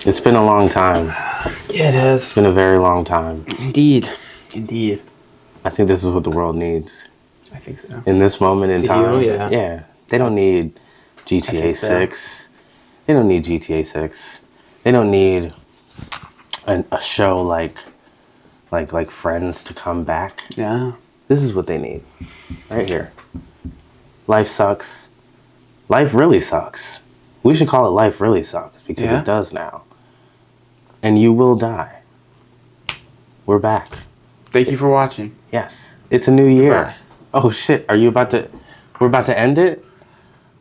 It's been a long time. Yeah, it has. It's been a very long time. Indeed. I think this is what the world needs. I think so. In this moment in time. Yeah. Yeah. They don't need GTA 6. They don't need GTA 6. They don't need a show like Friends to come back. Yeah. This is what they need. Right here. Life sucks. Life really sucks. We should call it Life Really Sucks because it does now. And you will die. We're back. Thank you for watching. Yes. It's a new year. Goodbye. Oh shit. We're about to end it?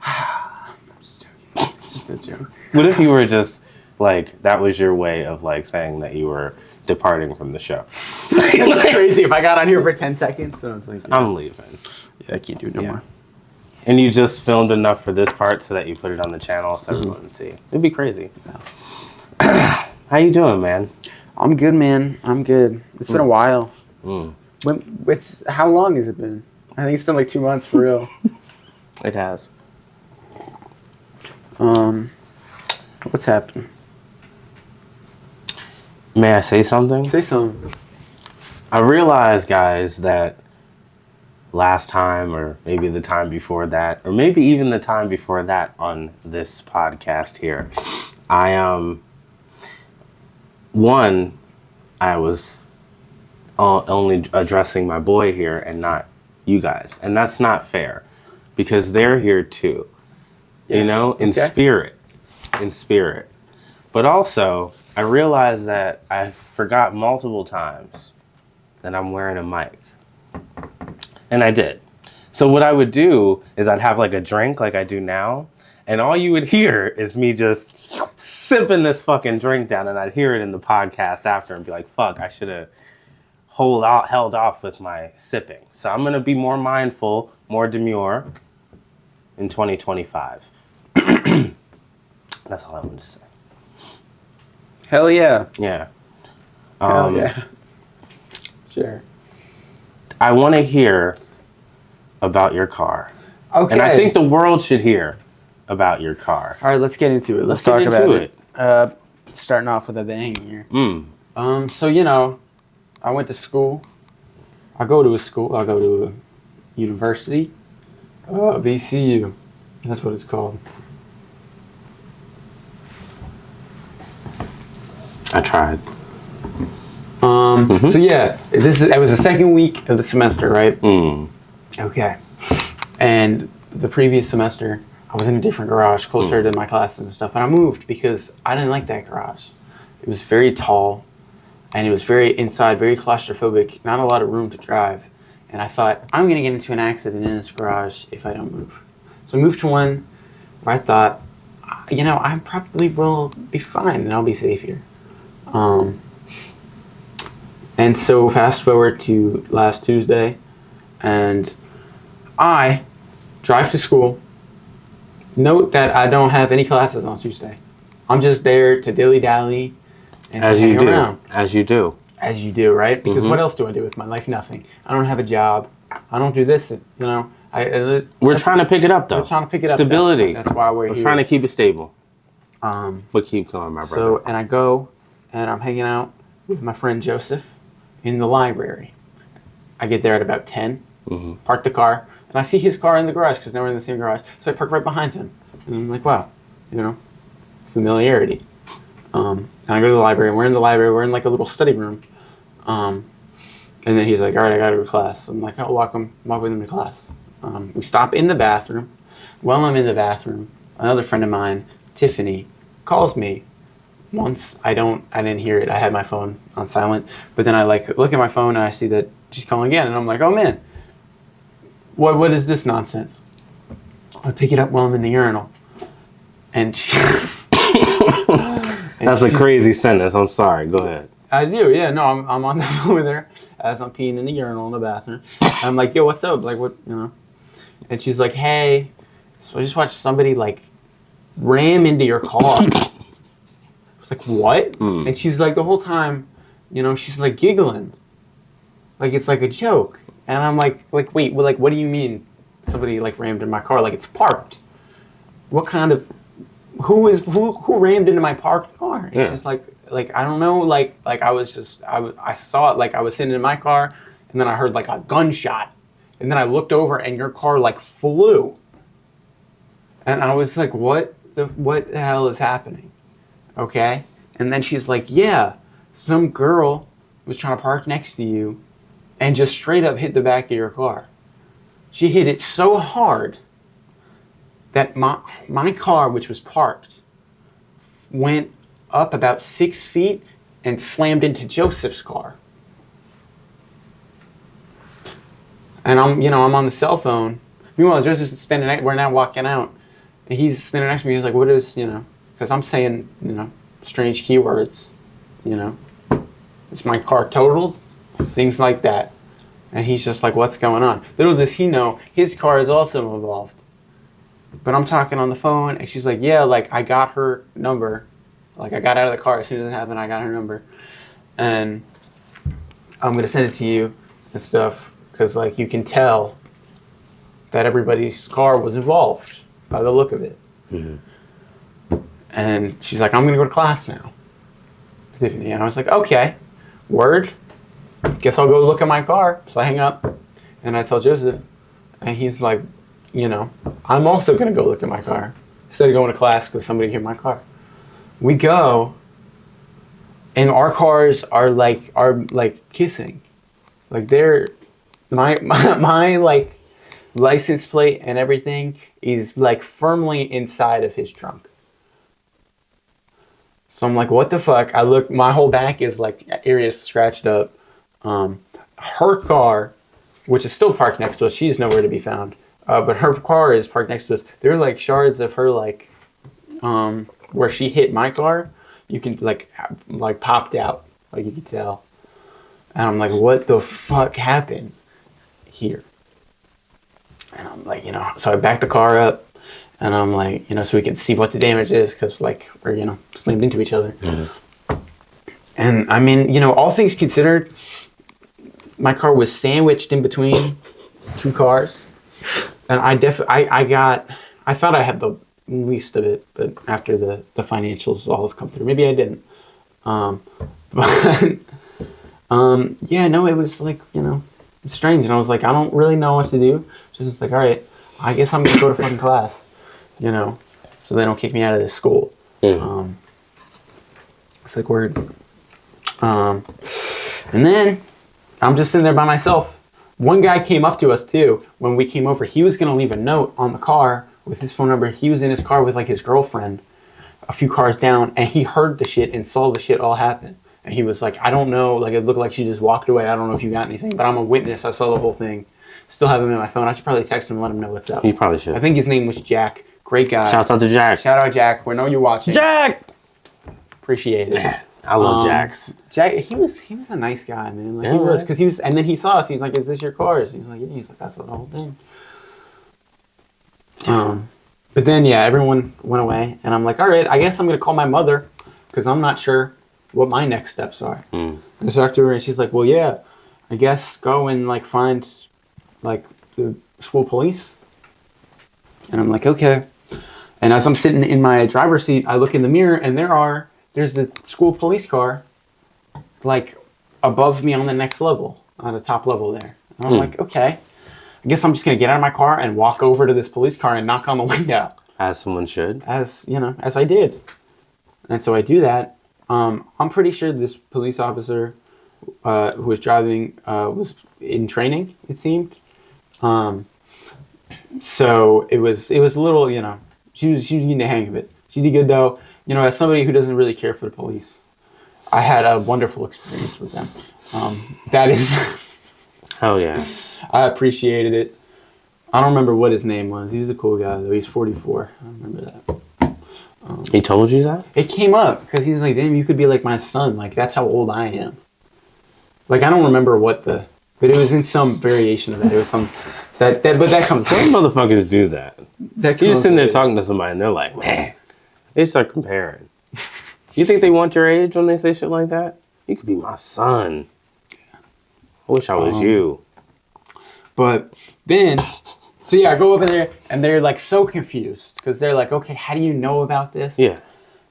I'm just joking. It's just a joke. What if you were just like, that was your way of like saying that you were departing from the show? That's crazy. If I got on here for 10 seconds, so I was like, I'm leaving. Yeah, I can't do it no more. And you just filmed enough for this part so that you put it on the channel so everyone can see. It'd be crazy. Yeah. How you doing, man? I'm good, man. I'm good. It's been a while. How long has it been? I think it's been like 2 months for real. It has. What's happening? May I say something? Say something. I realized, guys, that last time, or maybe the time before that, or maybe even the time before that on this podcast here, I was only addressing my boy here and not you guys. And that's not fair because they're here too, you know, in spirit. But also, I realized that I forgot multiple times that I'm wearing a mic. And I did. So what I would do is I'd have like a drink like I do now, and all you would hear is me just sipping this fucking drink down, and I'd hear it in the podcast after and be like, fuck, I should have held off with my sipping. So I'm going to be more mindful, more demure in 2025. That's all I wanted to say. Hell yeah. Yeah. Hell yeah. Sure. I want to hear about your car. Okay. And I think the world should hear about your car. All right, let's get into it. Let's talk about it. Starting off with a bang here. So, you know, I went to school. I go to a university. VCU. That's what it's called. I tried. So yeah, it was the second week of the semester, right? Okay. And the previous semester, I was in a different garage closer to my classes and stuff, and I moved because I didn't like that garage. It was very tall, and it was very inside, very claustrophobic, not a lot of room to drive. And I thought, I'm going to get into an accident in this garage if I don't move. So I moved to one where I thought, you know, I probably will be fine and I'll be safe here. And so fast forward to last Tuesday, and I drive to school. Note that I don't have any classes on Tuesday. I'm just there to dilly-dally and hang around. As you do. As you do, right? Because what else do I do with my life? Nothing. I don't have a job. I don't do this, you know. We're trying to pick it up, though. We're trying to pick it up. Stability. That's why we're here. We're trying to keep it stable. But keep going, my brother. So, and I go, and I'm hanging out with my friend Joseph in the library. I get there at about 10, park the car, and I see his car in the garage because now we're in the same garage. So I park right behind him. And I'm like, wow, you know, familiarity. And I go to the library, and we're in the library. We're in like a little study room. And then he's like, all right, I got to go to class. I'm like, I'll walk with him to class. We stop in the bathroom. While I'm in the bathroom, another friend of mine, Tiffany, calls me. Once I didn't hear it. I had my phone on silent, but then I look at my phone and I see that she's calling again, and I'm like, oh man, what is this nonsense? I pick it up while I'm in the urinal, and that's a crazy sentence. I'm sorry. Go ahead. I do, yeah. No, I'm on the phone with her as I'm peeing in the urinal in the bathroom. I'm like, yo, what's up? Like, what, you know? And she's like, hey, so I just watched somebody like ram into your car. I was like, what? And she's like, the whole time, you know, she's like giggling. Like, it's like a joke. And I'm like, wait, well, like, what do you mean somebody like rammed in my car? Like, it's parked. What kind of who rammed into my parked car? It's Yeah. just like I don't know, like I saw it, like I was sitting in my car, and then I heard like a gunshot, and then I looked over and your car like flew, and I was like, what the hell is happening? Okay, and then she's like, yeah, some girl was trying to park next to you, and just straight up hit the back of your car. She hit it so hard that my car, which was parked, went up about 6 feet and slammed into Joseph's car. And I'm on the cell phone. Meanwhile, Joseph's standing. We're now walking out, and he's standing next to me. He's like, "What is Because I'm saying strange keywords. Is my car totaled? Things like that. And he's just like, "What's going on?" Little does he know, his car is also involved. But I'm talking on the phone, and she's like, yeah, like, I got her number. Like, I got out of the car as soon as it happened, I got her number. And I'm going to send it to you and stuff, because, like, you can tell that everybody's car was involved by the look of it. Mm-hmm. And she's like, I'm going to go to class now, Tiffany. And I was like, okay, word. Guess I'll go look at my car. So I hang up, and I tell Joseph, and he's like, I'm also going to go look at my car instead of going to class because somebody hit my car. We go, and our cars are like kissing. Like they're, my like license plate and everything is like firmly inside of his trunk. So I'm like, what the fuck? I look, my whole back is like area scratched up. Her car, which is still parked next to us, she's nowhere to be found. But her car is parked next to us. There are like shards of her like, where she hit my car. You can like popped out, like you could tell. And I'm like, what the fuck happened here? And I'm like, so I backed the car up, and I'm like, so we can see what the damage is, because like we're slammed into each other. Mm-hmm. And I mean, all things considered, my car was sandwiched in between two cars. And I thought I had the least of it, but after the financials all have come through, maybe I didn't. Yeah, no, it was like, strange. And I was like, I don't really know what to do. So it's like, all right, I guess I'm going to go to fucking class, so they don't kick me out of this school. Mm. It's like, word. And then I'm just sitting there by myself. One guy came up to us too when we came over. He was going to leave a note on the car with his phone number. He was in his car with like his girlfriend a few cars down, and he heard the shit and saw the shit all happen. And he was like, I don't know, like it looked like she just walked away. I don't know if you got anything, but I'm a witness. I saw the whole thing. Still have him in my phone. I should probably text him and let him know what's up. You probably should. I think his name was Jack. Great guy. Shouts out to Jack. Shout out Jack. We know you're watching. Jack! Appreciate it. I love Jax. Jack, he was a nice guy, man. Like, yeah, he was, because he was, and then he saw us. He's like, "Is this your cars?" He's like, "Yeah." He's like, "That's the whole thing." But then, yeah, everyone went away, and I'm like, "All right, I guess I'm gonna call my mother, because I'm not sure what my next steps are." And I talked to her, and she's like, "Well, yeah, I guess go and like find like the school police." And I'm like, "Okay." And as I'm sitting in my driver's seat, I look in the mirror, and there's the school police car, like, above me on the next level, on the top level there. And I'm like, okay, I guess I'm just going to get out of my car and walk over to this police car and knock on the window. As someone should. As I did. And so I do that. I'm pretty sure this police officer who was driving was in training, it seemed. So it was a little, she was getting the hang of it. She did good, though. As somebody who doesn't really care for the police, I had a wonderful experience with them. That is... Hell yeah. I appreciated it. I don't remember what his name was. He was a cool guy, though. He's 44. I remember that. He told you that? It came up, because he's like, damn, you could be like my son. Like, that's how old I am. Like, I don't remember but it was in some variation of that. It was some... but that comes... Some motherfuckers do that. You're just sitting there talking to somebody, and they're like, man... They start comparing. You think they want your age when they say shit like that? You could be my son. I wish I was you. But then, So yeah, I go over there and they're like so confused because they're like, okay, how do you know about this? Yeah.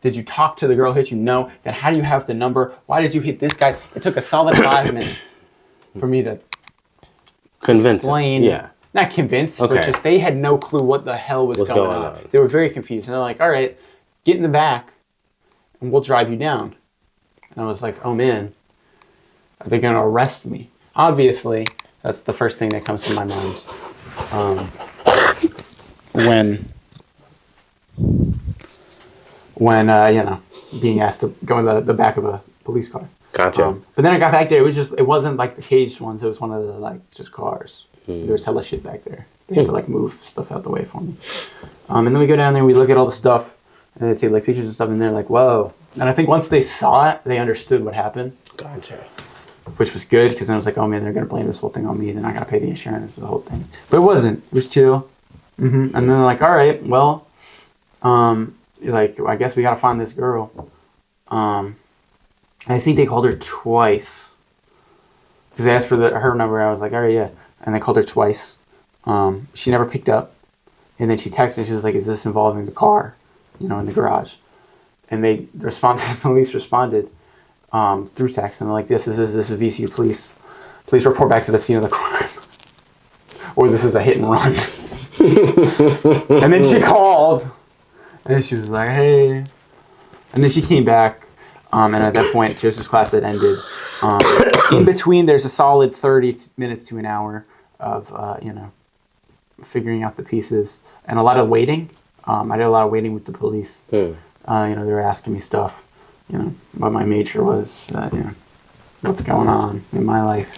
Did you talk to the girl who hit you? No. Then how do you have the number? Why did you hit this guy? It took a solid 5 minutes for me to Convince explain. Yeah. Not convinced, Okay. but just they had no clue what the hell was going on. They were very confused. And they're like, all right, get in the back and we'll drive you down. And I was like, oh man, are they going to arrest me? Obviously, that's the first thing that comes to my mind. When you know, being asked to go in the back of a police car. Gotcha. But then I got back there. It wasn't like the caged ones. It was one of the like just cars. There was hella shit back there. They had to like move stuff out the way for me. And then we go down there. We look at all the stuff, and they take like pictures and stuff. And they're like, "Whoa!" And I think once they saw it, they understood what happened. Gotcha. Which was good because then I was like, "Oh man, they're gonna blame this whole thing on me. Then I gotta pay the insurance, the whole thing." But it wasn't. It was chill. And then they're like, "All right, well, like I guess we gotta find this girl." I think they called her twice because they asked for her number. I was like, "All right, yeah," and they called her twice. She never picked up, and then she texted. She was like, "Is this involving the car, in the garage?" And they responded. The police responded through text, and they're like, "This is VCU police. Please report back to the scene of the crime, or this is a hit and run." And then she called, and she was like, "Hey," and then she came back. And at that point, Joseph's class had ended. In between, there's a solid 30 minutes to an hour of, figuring out the pieces and a lot of waiting. I did a lot of waiting with the police. They were asking me stuff, what my major was, what's going on in my life,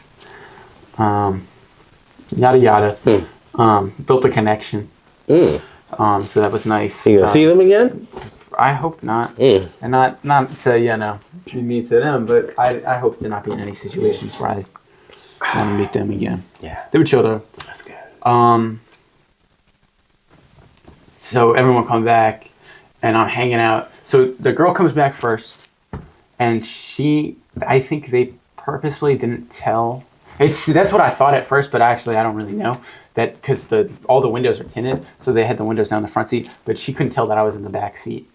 yada yada. Built a connection. So that was nice. You gonna see them again? I hope not. And not to, be mean to them, but I hope to not be in any situations where I want to meet them again. Yeah. They were chill though. That's good. So everyone come back and I'm hanging out. So the girl comes back first and I think they purposefully didn't tell. That's what I thought at first, but actually I don't really know. That because all the windows are tinted, so they had the windows down the front seat, but she couldn't tell that I was in the back seat.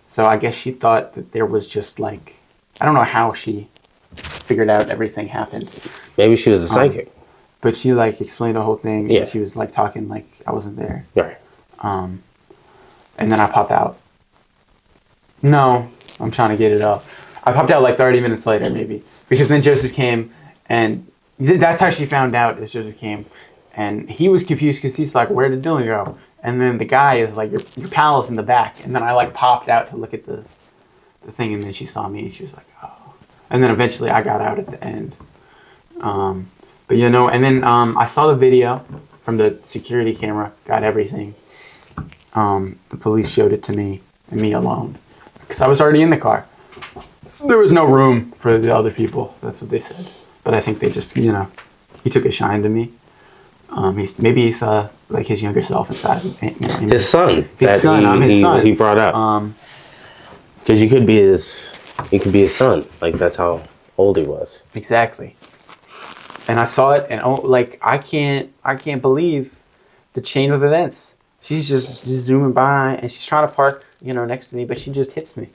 So I guess she thought that there was just like, I don't know how she figured out everything happened. Maybe she was a psychic. But she like explained the whole thing. Yeah. And she was like talking like I wasn't there. Right. And then I pop out. No, I'm trying to get it up. I popped out like 30 minutes later maybe. Because then Joseph came and that's how she found out is Joseph came. And he was confused because he's like, where did Dylan go? And then the guy is like, your pal is in the back. And then I like popped out to look at the thing. And then she saw me and she was like, oh. And then eventually I got out at the end. But and then I saw the video from the security camera, got everything. The police showed it to me and me alone. Because I was already in the car. There was no room for the other people. That's what they said. But I think they just, he took a shine to me. Maybe he saw like his younger self inside. His son. I'm his son. He brought up. Because you could be his son. Like that's how old he was. Exactly. And I saw it, and I can't believe the chain of events. She's just zooming by, and she's trying to park, next to me, but she just hits me.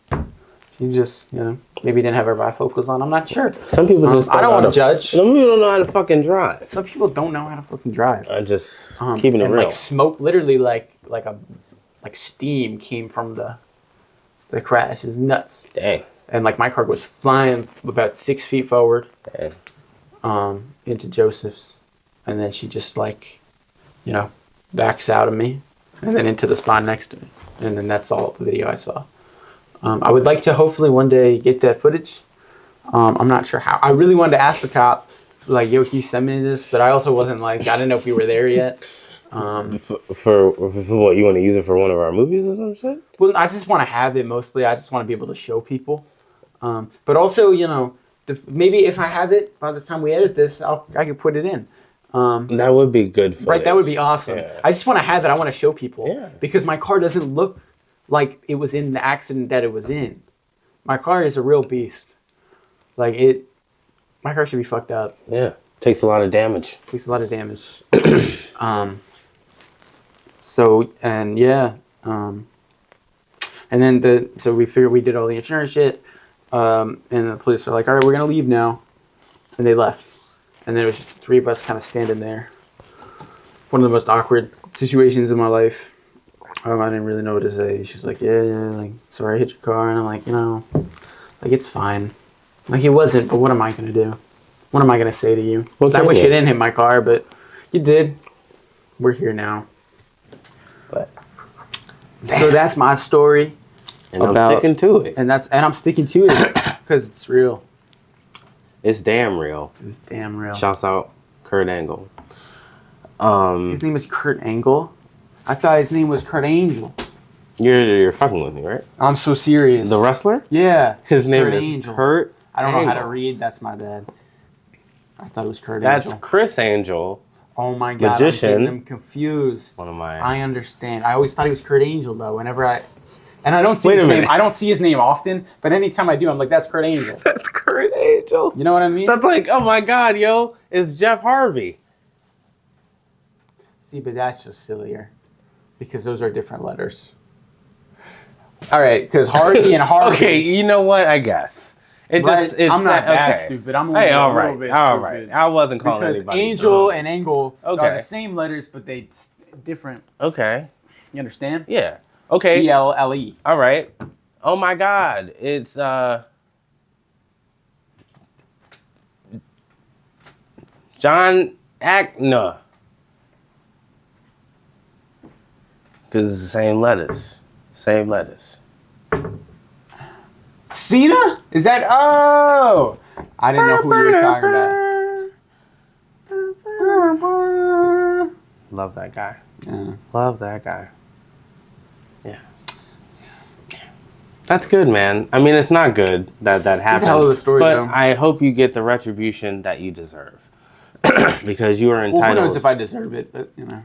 She just, maybe didn't have her bifocals on. I'm not sure. Some people just I don't want to judge. Some people don't know how to fucking drive. Some people don't know how to fucking drive. I just keeping it real. Like smoke, literally like steam came from the crash. It's nuts. Dang. And like my car was flying about 6 feet forward. Dang. Into Joseph's, and then she just backs out of me, and then into the spot next to me, and then that's all the video I saw. I would like to hopefully one day get that footage. I'm not sure how. I really wanted to ask the cop, like, yo, can you send me this? But I also wasn't like, I didn't know if we were there yet. For what, you want to use it for one of our movies or some shit? Well, I just want to have it mostly. I just want to be able to show people. But also, maybe if I have it by the time we edit this, I could put it in. That would be good footage. Right, that would be awesome. Yeah. I just want to have it. I want to show people. Yeah. Because my car doesn't look like it was in the accident that it was in. My car is a real beast. My car should be fucked up. Yeah. Takes a lot of damage. Takes a lot of damage. So and yeah, and then so we figured we did all the insurance shit, and the police are like, all right, we're gonna leave now, and they left, and there was just the three of us kind of standing there. One of the most awkward situations in my life. I didn't really know what to say. She's like, yeah, like, sorry I hit your car, and I'm like, like it's fine. Like it wasn't, but what am I gonna do? What am I gonna say to you? Well, I wish you didn't hit my car, but you did. We're here now. But so that's my story. And I'm sticking to it. And I'm sticking to it because it's real. It's damn real. It's damn real. Shouts out Kurt Angle. His name is Kurt Angle. I thought his name was Kurt Angel. You're fucking with me, right? I'm so serious. The wrestler? Yeah. His name Kurt is Angel. Kurt. I don't know how to Angle. read. That's my bad. I thought it was Kurt That's Angel. Chris Angel. Oh my god, Magician. I'm getting them confused. One of my. I understand. I always thought he was Kurt Angel though. And I don't see Wait his a name. minute. I don't see his name often, but anytime I do, I'm like, that's Kurt Angel. That's Kurt Angel. You know what I mean? That's like, oh my god, yo, it's Jeff Harvey. See, but that's just sillier because those are different letters. All right, because Hardy and Harvey. Okay, you know what? I guess. It Right? just. It's I'm not that okay. stupid. I'm only Hey, a all little right, bit all stupid. right. I wasn't calling Because anybody. Angel dumb. and Angle Okay. are the same letters, but they different. Okay. You understand? Yeah. Okay. ELLE. All right. Oh my God! It's John Ackner. Because it's the same letters. Same letters. Cena? Is that? Oh, I didn't know who you were talking about. Love that guy. Yeah. Love that guy. Yeah. That's good, man. I mean, it's not good that happened. It's a hell of a story, but though. I hope you get the retribution that you deserve. Because you are entitled. Well, who knows if I deserve it? But I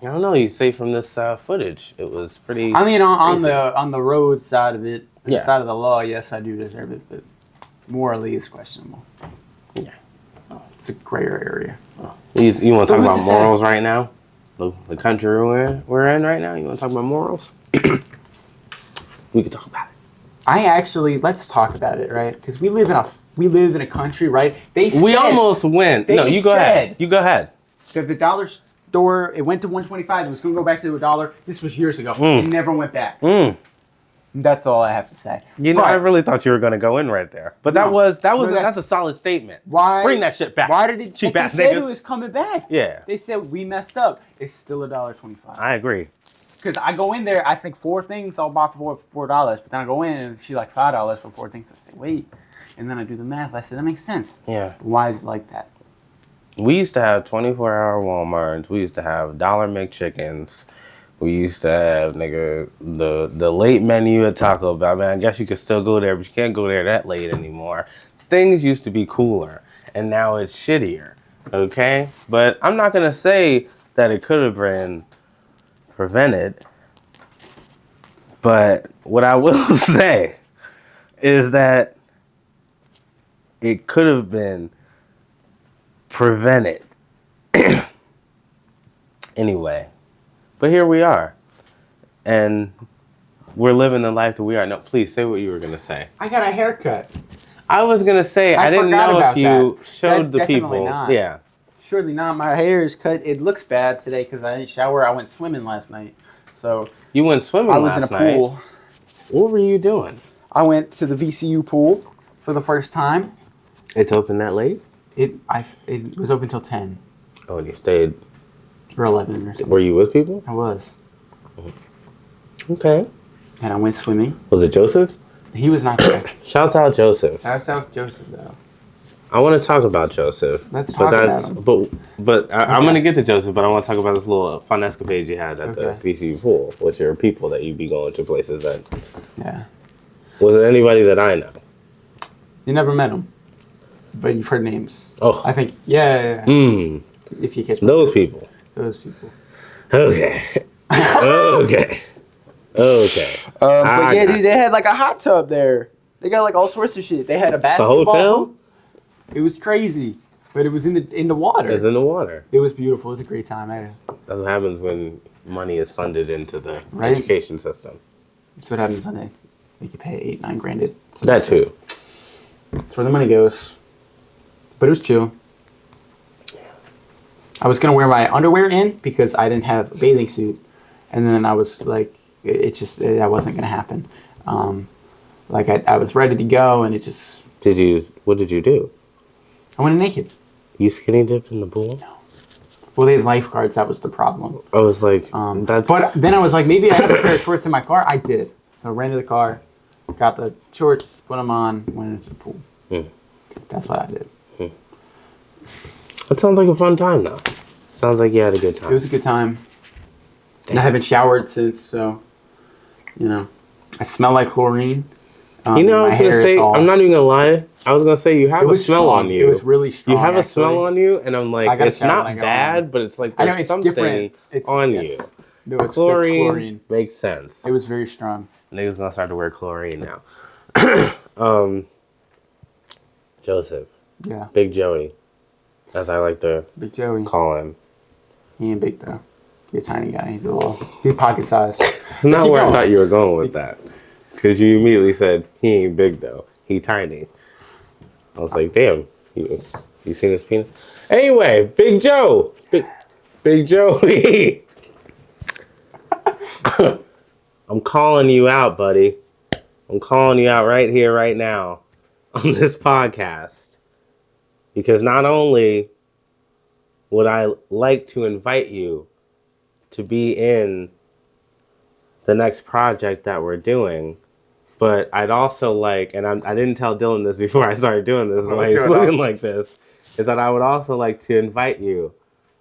don't know. You say from this footage, it was pretty. I mean, on crazy. the road side of it, the Yeah. side of the law, yes, I do deserve it, but morally, it's questionable. Yeah. It's a grayer area. You want to talk But who's about to say? morals right now? The country we're in right now. You want to talk about morals? We can talk about it. Let's talk about it, right? Because we live in a country, right? We said almost went. No, you go ahead. You go ahead. that the dollar store, it went to 125. It was going to go back to a dollar. This was years ago. It never went back. That's all I have to say. You know, I really thought you were going to go in right there, but that's a solid statement. Why Bring that shit back? Why did it? Cheap They ass said it niggas. was coming back. Yeah, They said we messed up. It's still $1.25. I agree. Because I go in there, I think 4 things I'll buy for $4, but then I go in and she's like $5 for 4 things. I say, wait, and then I do the math. I said that makes sense. Yeah. Why is it like that? We used to have 24-hour Walmarts. We used to have dollar McChickens. We used to have the late menu at Taco Bell. I mean, I guess you could still go there, but you can't go there that late anymore. Things used to be cooler, and now it's shittier. Okay, but I'm not gonna say that it could have been prevented. But what I will say is that it could have been prevented. Anyway, but here we are, and we're living the life that we are. No, please say what you were gonna say. I got a haircut. I was gonna say I didn't forgot know about if you showed the Definitely people. not. Yeah, Surely not. My hair is cut. It looks bad today because I didn't shower. I went swimming last night. So you went swimming. I was in a last night. pool. What were you doing? I went to the VCU pool for the first time. It's open that late? It was open till 10 Oh, and you stayed. or 11 or something. Were you with people? I was. Okay. And I went swimming. Was it Joseph? He was not there. Shouts out Joseph. That's out Joseph though. I want to talk about Joseph. Let's talk about him. But I'm going to get to Joseph, but I want to talk about this little fun escapade you had at the VCU pool with your people that you be going to places that. Yeah. Was it anybody that I know? You never met him, but you've heard names. Oh. I think, yeah. If you catch my Those people. Those people. Okay. Okay. Okay. But yeah, dude, they had like a hot tub there. They got like all sorts of shit. They had a basketball hotel? hoop. It was crazy. But it was in the water. It was in the water. It was beautiful. It was a great time. That's what happens when money is funded into the Right. education system. That's what happens when they make you pay $8-9 grand. That too. That's where the money goes. But it was chill. I was gonna wear my underwear in because I didn't have a bathing suit, and then I was like, that wasn't gonna happen. Like I was ready to go, and it just. What did you do? I went in naked. You skinny dipped in the pool? No. Well, they had lifeguards. That was the problem. I was like, But then I was like, maybe I have a pair of shorts in my car. I did. So I ran to the car, got the shorts, put them on, went into the pool. That's what I did. That sounds like a fun time, though. Sounds like you had a good time. It was a good time. I haven't showered since, so, I smell like chlorine. I was going to say, I'm not even going to lie. I was going to say, you have a smell on you. It was really strong. You have a smell on you, and I'm like, it's not bad, but it's like I know, there's it's something different. on you. No, it's Chlorine makes sense. It was very strong. Niggas going to start to wear chlorine now. Joseph. Yeah. Big Joey, as I like to Big Joey. call him. He ain't big, though. He's a tiny guy. He's pocket size. That's not where I thought you were going with that. Because you immediately said, he ain't big, though. He tiny. I was like, damn. You seen his penis? Anyway, Big Joe. Big Joey. I'm calling you out, buddy. I'm calling you out right here, right now, on this podcast. Because not only would I like to invite you to be in the next project that we're doing, but I'd also like, and I didn't tell Dylan this before I started doing this, why he's looking like this, is that I would also like to invite you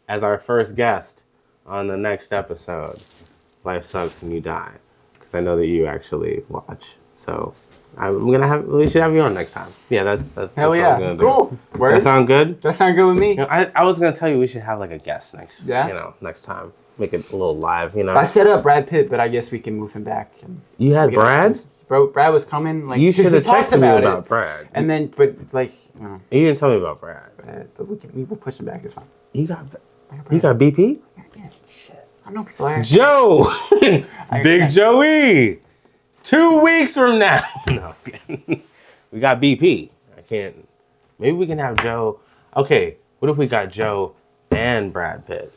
as our first guest on the next episode, Life Sucks and You Die, because I know that you actually watch. So we should have you on next time. Yeah, that's Hell yeah. Cool. That sound good? That sound good with me. I was gonna tell you we should have like a guest next. Yeah. Next time. Make it a little live. I set up Brad Pitt, but I guess we can move him back. You had Brad? Bro, Brad was coming. Like you should have texted me about it. Brad. And then, but like, you didn't tell me about Brad. But we'll push him back. It's fine. You got BP? Yeah, shit. I know people are. Joe, Big Joey. 2 weeks from now. No, we got BP. I can't. Maybe we can have Joe. Okay, what if we got Joe and Brad Pitt?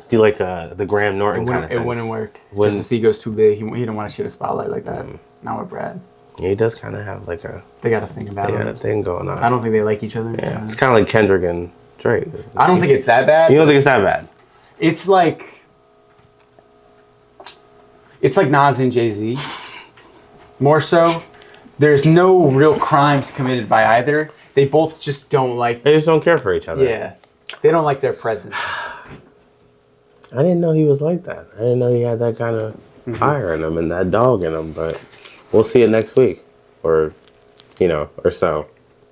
Do like the Graham Norton kind of thing. It wouldn't work. Just as he goes too big, he don't want to share a spotlight like that. Not with Brad. Yeah, he does kind of have like a. They got a thing about it. They got a thing going on. I don't think they like each other. Yeah, it's kind of like Kendrick and Drake. I don't think it's that bad. You don't think it's that bad? It's like Nas and Jay-Z. More so. There's no real crimes committed by either. They both just don't like... They just don't care for each other. Yeah. They don't like their presence. I didn't know he was like that. I didn't know he had that kind of fire in him and that dog in him, but we'll see it next week. Or, or so.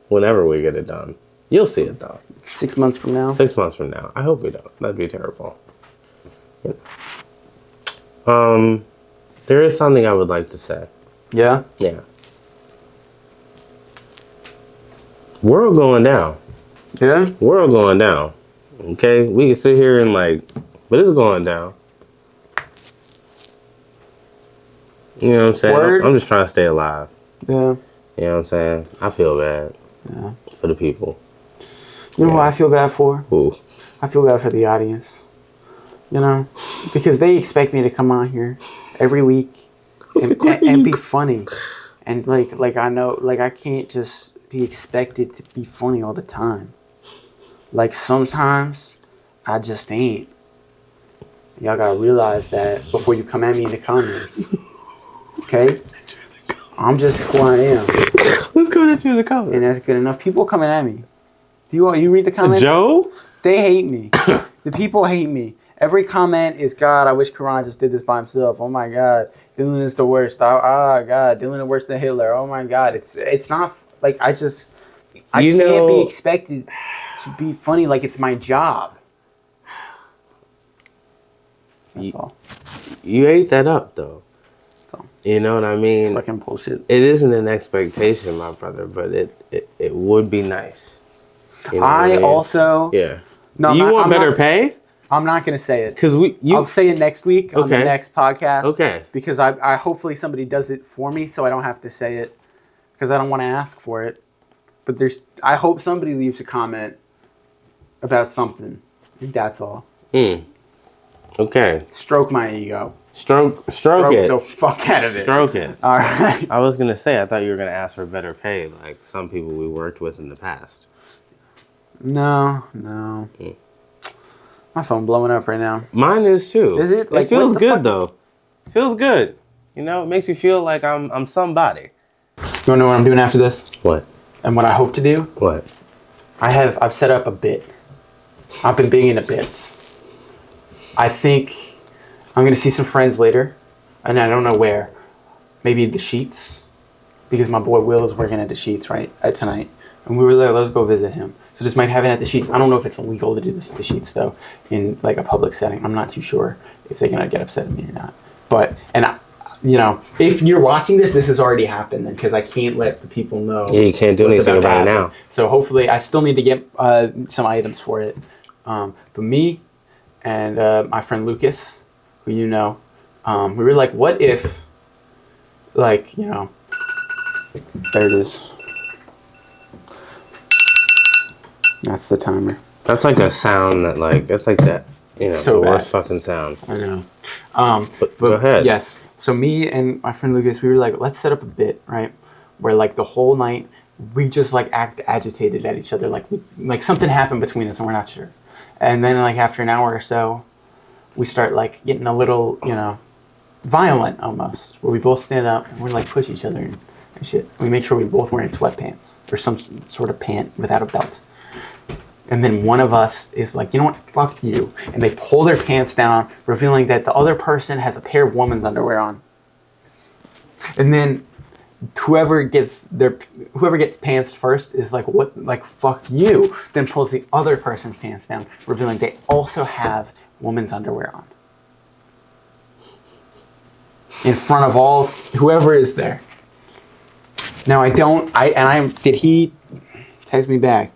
Whenever we get it done. You'll see it, though. 6 months from now? 6 months from now. I hope we don't. That'd be terrible. There is something I would like to say. Yeah? Yeah. World going down. Yeah? World going down. Okay? We can sit here and but it's going down. You know what I'm saying? Word. I'm just trying to stay alive. Yeah. You know what I'm saying? I feel bad. Yeah. For the people. You know who I feel bad for? Who? I feel bad for the audience. Because they expect me to come on here every week and be funny. And like I know, I can't just be expected to be funny all the time. Like sometimes I just ain't. Y'all gotta realize that before you come at me in the comments. Okay? I'm just who I am. Who's coming at you in the comments? And that's good enough. People coming at me. You read the comments? Joe? They hate me. The people hate me. Every comment is, God, I wish Karan just did this by himself. Oh my God, Dylan is the worst. Oh God, Dylan is worse than Hitler. Oh my God, it's not like I can't be expected to be funny like it's my job. That's all. You ate that up though. That's all. You know what I mean? It's fucking bullshit. It isn't an expectation, my brother, but it would be nice You know what I mean? also... Yeah. No, Do you want I'm better not, pay? I'm not going to say it. Because I'll say it next week on the next podcast. Okay. Because I hopefully somebody does it for me so I don't have to say it. Because I don't want to ask for it. But I hope somebody leaves a comment about something. I think that's all. Okay. Stroke my ego. Stroke it. The fuck out of it. Stroke it. All right. I was going to say, I thought you were going to ask for better pay, like some people we worked with in the past. No. My phone blowing up right now. Mine is too. Is it? Like, it feels what the good fuck? though. Feels good. You know, it makes me feel like I'm somebody. You want to know what I'm doing after this? What? And what I hope to do? What? I've set up a bit. I've been big into bits. I think I'm going to see some friends later. And I don't know where. Maybe the Sheets. Because my boy Will is working at the Sheets tonight. And we were there, let's go visit him. So just might have it at the Sheets. I don't know if it's illegal to do this at the Sheets though, in like a public setting. I'm not too sure if they're gonna get upset at me or not. But if you're watching this has already happened because I can't let the people know. Yeah, you can't do anything about it now. So hopefully, I still need to get some items for it. But me and my friend Lucas, who you know, we were like, what if, there it is. That's the timer. That's like a sound that's like that, So the bad. worst fucking sound. I know. But go ahead. Yes. So me and my friend Lucas, we were like, let's set up a bit, right? Where like the whole night we just like act agitated at each other, like something happened between us and we're not sure. And then like after an hour or so, we start like getting a little, violent almost, where we both stand up and we're like push each other and shit. We make sure we're both wearing sweatpants or some sort of pant without a belt. And then one of us is like, you know what, fuck you. And they pull their pants down, revealing that the other person has a pair of woman's underwear on. And then whoever gets pants first is like, what, like, fuck you. Then pulls the other person's pants down, revealing they also have woman's underwear on. In front of all, whoever is there. Now did he text me back?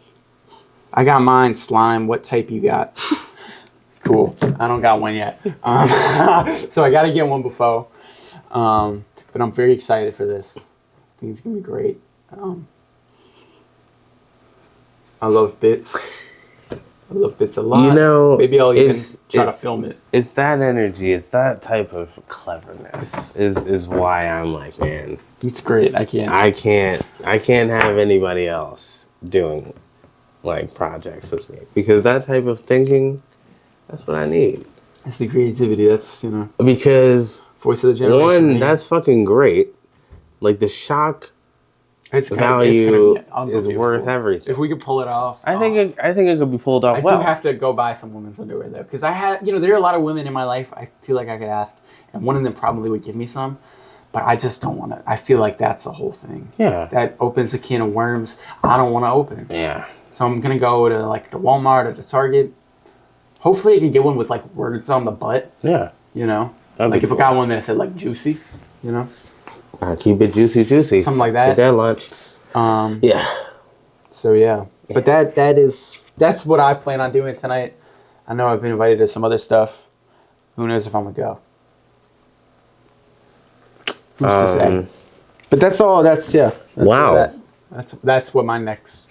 I got mine, slime. What type you got? Cool. I don't got one yet. So I got to get one before. But I'm very excited for this. I think it's going to be great. I love bits. I love bits a lot. Maybe I'll even try to film it. It's that energy. It's that type of cleverness is why I'm like, man. It's great. I can't have anybody else doing like projects with me because that type of thinking, that's what I need. It's the creativity. That's because voice of the generation. One, that's fucking great. Like the shock value is worth everything. If we could pull it off, I think it could be pulled off. I do have to go buy some women's underwear though, because I had there are a lot of women in my life. I feel like I could ask, and one of them probably would give me some. But I just don't want to. I feel like that's the whole thing. Yeah. That opens a can of worms I don't want to open. Yeah. So I'm going to go to like the Walmart or the Target. Hopefully I can get one with like words on the butt. Yeah. Like if I got one that said like juicy, keep it juicy. Something like that. Get that lunch. Yeah. So yeah. But that's what I plan on doing tonight. I know I've been invited to some other stuff. Who knows if I'm going to go. Who's to say? But that's all. That's wow. That's what my next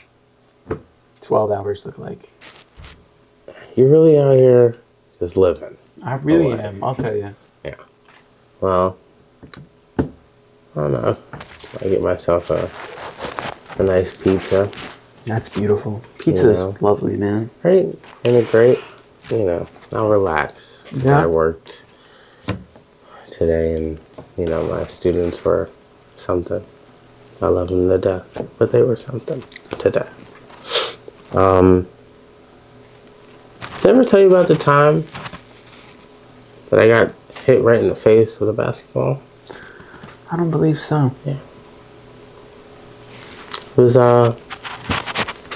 12 hours look like. You're really out here just living. I really am. I'll tell you. Yeah. Well, I don't know. I get myself a nice pizza. That's beautiful. Pizza's lovely, man. Right? And it's great. I'll relax. Yeah. I worked today and my students were something. I love them to death, but they were something today. Did I ever tell you about the time that I got hit right in the face with a basketball? I don't believe so. Yeah. It was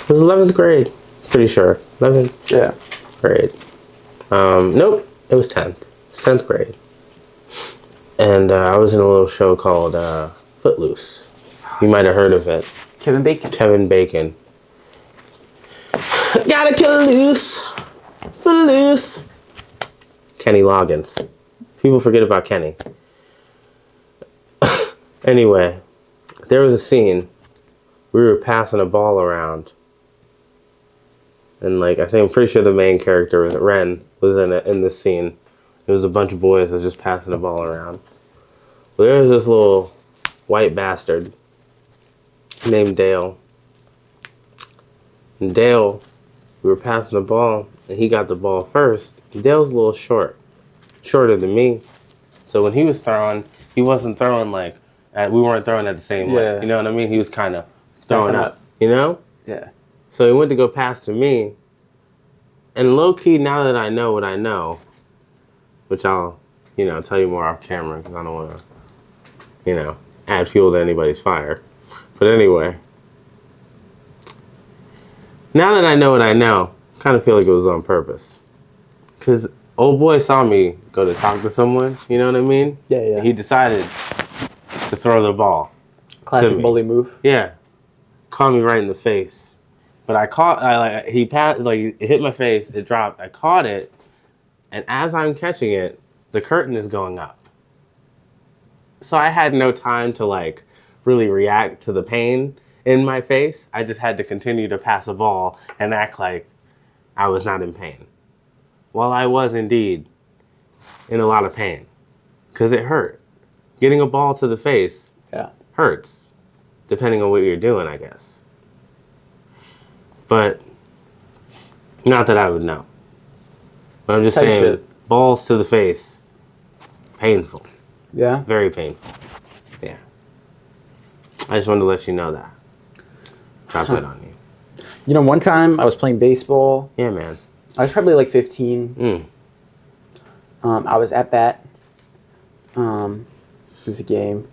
11th grade, pretty sure. 11th grade. Nope, it was 10th. It was 10th grade. And I was in a little show called Footloose. You might have heard of it. Kevin Bacon. Kevin Bacon. Gotta kill loose. Footloose. Kenny Loggins. People forget about Kenny. Anyway, there was a scene. We were passing a ball around. And like, I'm pretty sure the main character, Ren, was in this scene. It was a bunch of boys that was just passing the ball around. Well, there was this little white bastard named Dale. And Dale, we were passing the ball, and he got the ball first. And Dale's a little shorter than me. So when he was throwing, he wasn't throwing like, we weren't throwing at the same way. You know what I mean? He was kind of throwing up, you know? Yeah. So he went to go pass to me. And low key, now that I know what I know, which I'll, tell you more off camera because I don't want to, add fuel to anybody's fire. But anyway, now that I know what I know, I kind of feel like it was on purpose. Because old boy saw me go to talk to someone, you know what I mean? Yeah. He decided to throw the ball. Classic bully move. Yeah. Caught me right in the face. But he passed, it hit my face, it dropped, I caught it, and as I'm catching it, the curtain is going up. So I had no time to really react to the pain in my face. I just had to continue to pass a ball and act like I was not in pain. Well, I was indeed in a lot of pain because it hurt. Getting a ball to the face hurts, depending on what you're doing, I guess. But not that I would know. But I'm just saying, balls to the face, painful. Yeah? Very painful. Yeah. I just wanted to let you know that. Drop that on you. One time I was playing baseball. Yeah, man. I was probably 15. I was at bat. It was a game.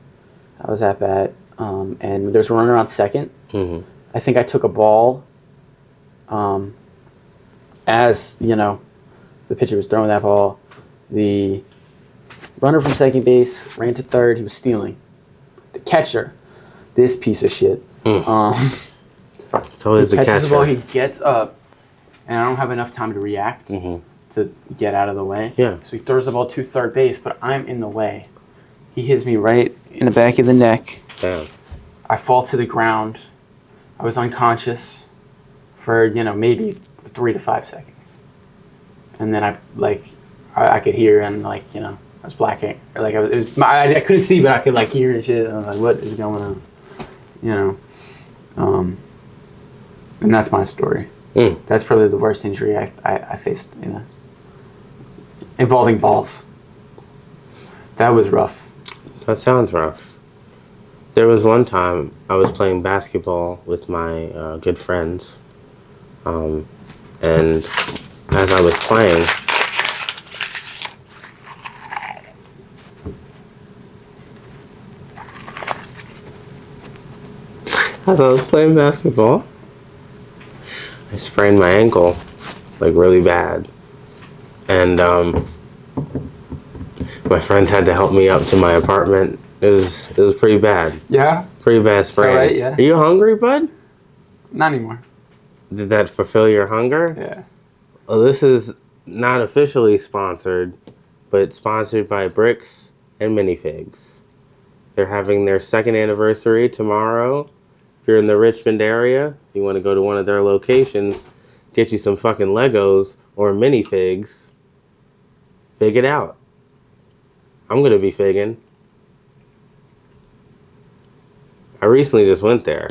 I was at bat. And there's a runner on second. Mm-hmm. I think I took a ball. As the pitcher was throwing that ball, the runner from second base ran to third. He was stealing. The catcher, this piece of shit. So is the catcher. Catches the ball. He gets up, and I don't have enough time to react to get out of the way. Yeah. So he throws the ball to third base, but I'm in the way. He hits me right in the back of the neck. Damn. I fall to the ground. I was unconscious for maybe 3 to 5 seconds, and then I could hear and I was blacking, I couldn't see, but I could hear and shit. And I was like, what is going on? And that's my story. That's probably the worst injury I faced involving balls. That was rough. That sounds rough. There was one time I was playing basketball with my good friends. And as I was playing, basketball, I sprained my ankle, really bad. And my friends had to help me up to my apartment. It was pretty bad. Yeah? Pretty bad sprain. All right, yeah. Are you hungry, bud? Not anymore. Did that fulfill your hunger? Yeah. Well, this is not officially sponsored, but sponsored by Bricks and Minifigs. They're having their 2nd anniversary tomorrow. If you're in the Richmond area, you want to go to one of their locations, get you some fucking Legos or minifigs. Fig it out. I'm going to be figging. I recently just went there.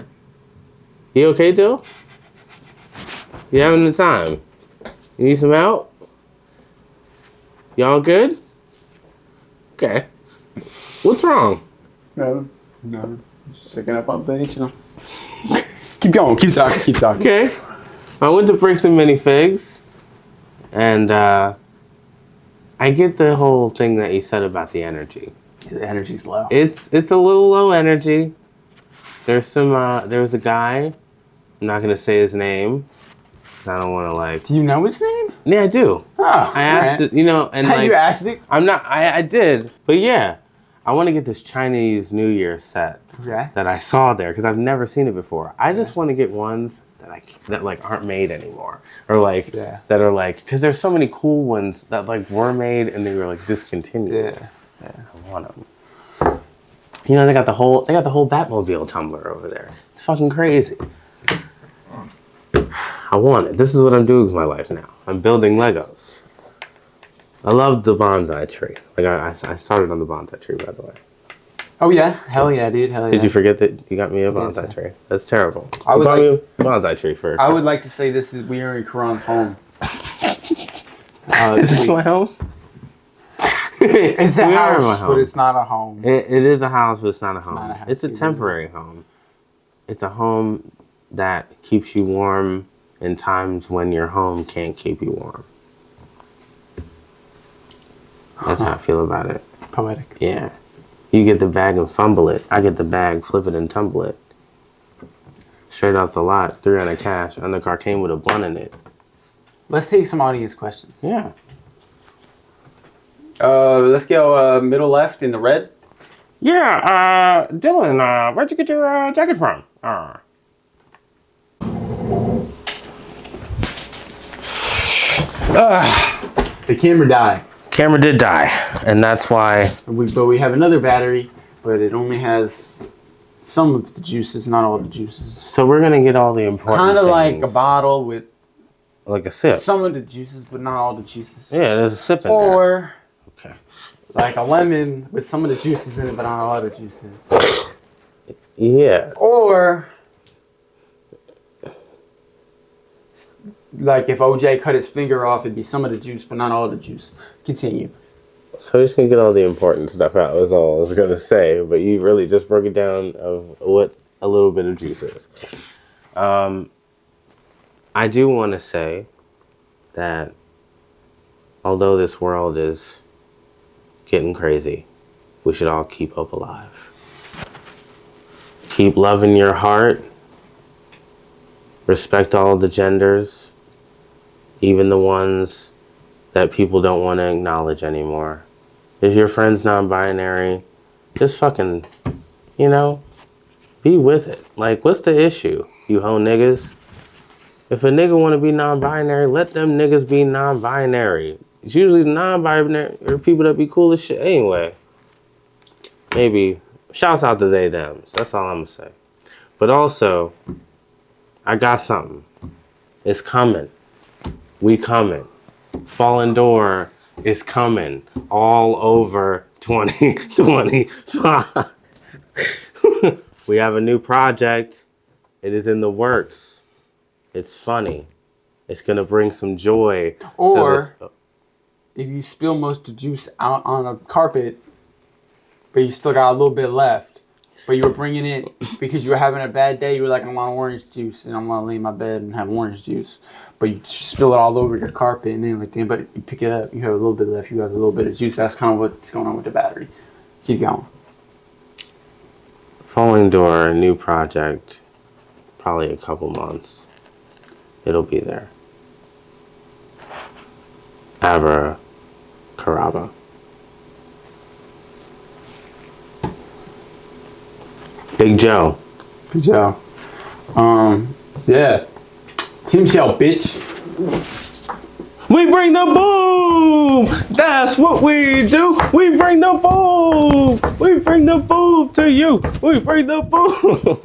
You okay, Dill? You having the time? You need some help? Y'all good? Okay. What's wrong? No. Just checking up on things, Keep going. Keep talking. Okay. I went to Bricks and Minifigs, and I get the whole thing that you said about the energy. The energy's low. It's a little low energy. There's there was a guy, I'm not going to say his name, I don't want to Do you know his name? Yeah, I do. Oh, I asked it, and you asked it? I did, but yeah, I want to get this Chinese New Year set. that I saw there because I've never seen it before. I just want to get ones that like aren't made anymore, or like that are like, because there's so many cool ones that like were made and they were like discontinued. I want them. You know, they got the whole Batmobile tumbler over there. It's fucking crazy. I want it. This is what I'm doing with my life now. I'm building Legos. I love the bonsai tree. Like I started on the bonsai tree, by the way. Oh yeah, hell yeah, dude, hell yeah. Did you forget that you got me a bonsai tree? That's terrible. I would bought me a bonsai tree for. I would like to say we are in Karan's home. Is this my home? It's a house, but it's not a home. It is a house, but it's not a home. Not a house, it's a temporary home. It's a home that keeps you warm in times when your home can't keep you warm. That's how I feel about it. Poetic. Yeah. You get the bag and fumble it. I get the bag, flip it, and tumble it. Straight off the lot, 300 cash, and the car came with a bun in it. Let's take some audience questions. Yeah. Let's go middle left in the red. Yeah, Dylan, where'd you get your jacket from? The camera died. Camera did die, and that's why. But we have another battery, but it only has some of the juices, not all the juices. So we're gonna get all the important Kind of like a things. bottle with Like a sip. some of the juices, but not all the juices. Yeah, there's a sip in there. Or Okay. like a lemon with some of the juices in it, but not all the juices. Yeah. Or like if OJ cut his finger off, it'd be some of the juice, but not all the juice. Continue. So we're just gonna get all the important stuff out. Was all I was gonna say, but you really just broke it down of what a little bit of juice is. I do want to say that although this world is getting crazy, we should all keep hope alive. Keep loving your heart. Respect all the genders, even the ones that people don't want to acknowledge anymore. If your friend's non-binary, just fucking, be with it. Like, what's the issue, you hoe niggas? If a nigga want to be non-binary, let them niggas be non-binary. It's usually the non-binary or people that be cool as shit anyway. Maybe, shouts out to they, thems. That's all I'm going to say. But also, I got something. It's coming. We coming. Fallen Door is coming all over 2025. We have a new project. It is in the works. It's funny. It's going to bring some joy. Or if you spill most of the juice out on a carpet, but you still got a little bit left, but you were bringing it because you were having a bad day, you were like, I want orange juice, and I'm going to lay in my bed and have orange juice. But you spill it all over your carpet, and then you're like, damn, but you pick it up, you have a little bit left, you have a little bit of juice. That's kind of what's going on with the battery. Keep going. Falling Door, a new project, probably a couple months. It'll be there. Abra Caraba. Big Joe. Big Joe. Yeah. Team Shell, bitch. We bring the boom! That's what we do! We bring the boom! We bring the boom to you! We bring the boom!